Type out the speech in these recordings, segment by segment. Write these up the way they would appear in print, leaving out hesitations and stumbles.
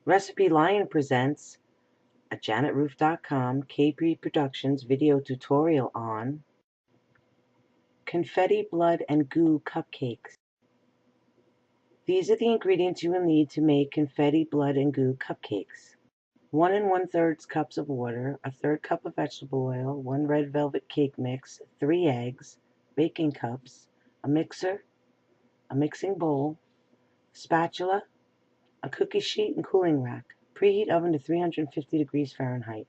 Recipe Lion presents a JanetRoof.com K-Breed Productions video tutorial on Confetti Blood and Goo Cupcakes. These are the ingredients you will need to make Confetti Blood and Goo Cupcakes. 1 1/3 cups of water, a 1/3 cup of vegetable oil, 1 red velvet cake mix, 3 eggs, baking cups, a mixer, a mixing bowl, spatula, a cookie sheet and cooling rack. Preheat oven to 350 degrees Fahrenheit.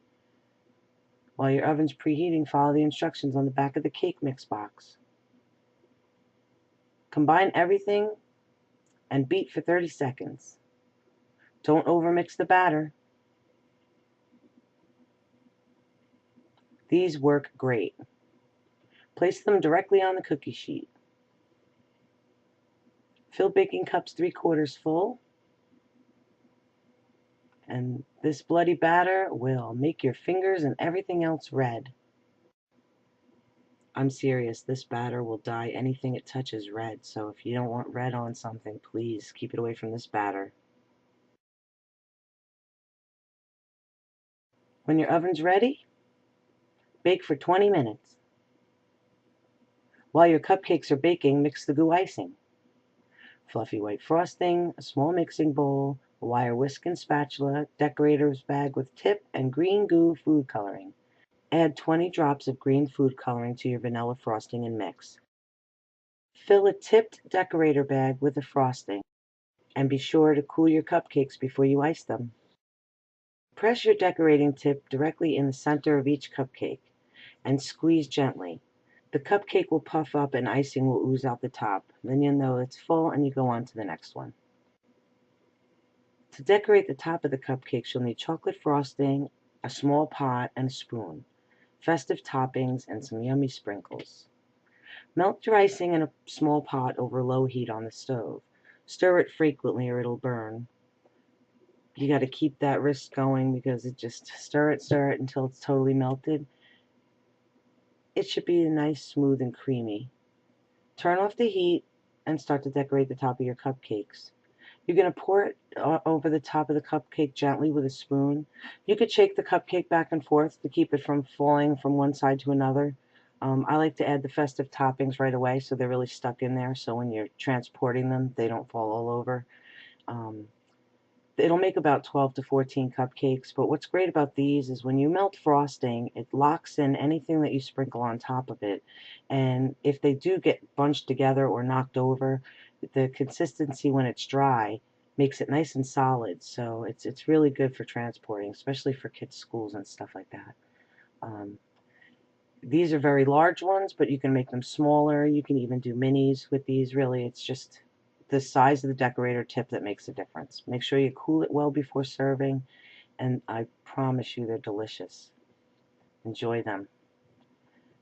While your oven's preheating, follow the instructions on the back of the cake mix box. Combine everything and beat for 30 seconds. Don't overmix the batter. These work great. Place them directly on the cookie sheet. Fill baking cups 3/4 full. And this bloody batter will make your fingers and everything else red. I'm serious, this batter will dye anything it touches red, so if you don't want red on something, please keep it away from this batter. When your oven's ready, bake for 20 minutes. While your cupcakes are baking, mix the goo icing. Fluffy white frosting, a small mixing bowl, a wire whisk and spatula, decorator's bag with tip, and green goo food coloring. Add 20 drops of green food coloring to your vanilla frosting and mix. Fill a tipped decorator bag with the frosting, and be sure to cool your cupcakes before you ice them. Press your decorating tip directly in the center of each cupcake and squeeze gently. The cupcake will puff up and icing will ooze out the top. Then you'll know it's full and you go on to the next one. To decorate the top of the cupcakes, you'll need chocolate frosting, a small pot, and a spoon, festive toppings, and some yummy sprinkles. Melt your icing in a small pot over low heat on the stove. Stir it frequently or it'll burn. You got to keep that wrist going because it just stir it until it's totally melted. It should be nice, smooth, and creamy. Turn off the heat and start to decorate the top of your cupcakes. You're going to pour it over the top of the cupcake gently with a spoon. You could shake the cupcake back and forth to keep it from falling from one side to another. I like to add the festive toppings right away so they're really stuck in there, so when you're transporting them, they don't fall all over. It'll make about 12 to 14 cupcakes, but what's great about these is when you melt frosting, it locks in anything that you sprinkle on top of it. And if they do get bunched together or knocked over, the consistency when it's dry makes it nice and solid. So it's really good for transporting, especially for kids' schools and stuff like that. These are very large ones, but you can make them smaller. You can even do minis with these. Really, it's just the size of the decorator tip that makes a difference. Make sure you cool it well before serving, and I promise you they're delicious. Enjoy them.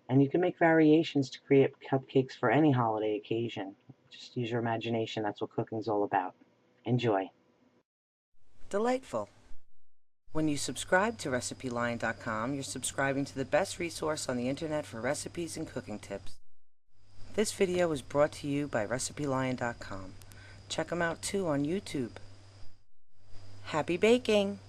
And you can make variations to create cupcakes for any holiday occasion. Just use your imagination. That's what cooking's all about. Enjoy. Delightful. When you subscribe to RecipeLion.com, you're subscribing to the best resource on the internet for recipes and cooking tips. This video was brought to you by RecipeLion.com. Check them out too on YouTube. Happy baking!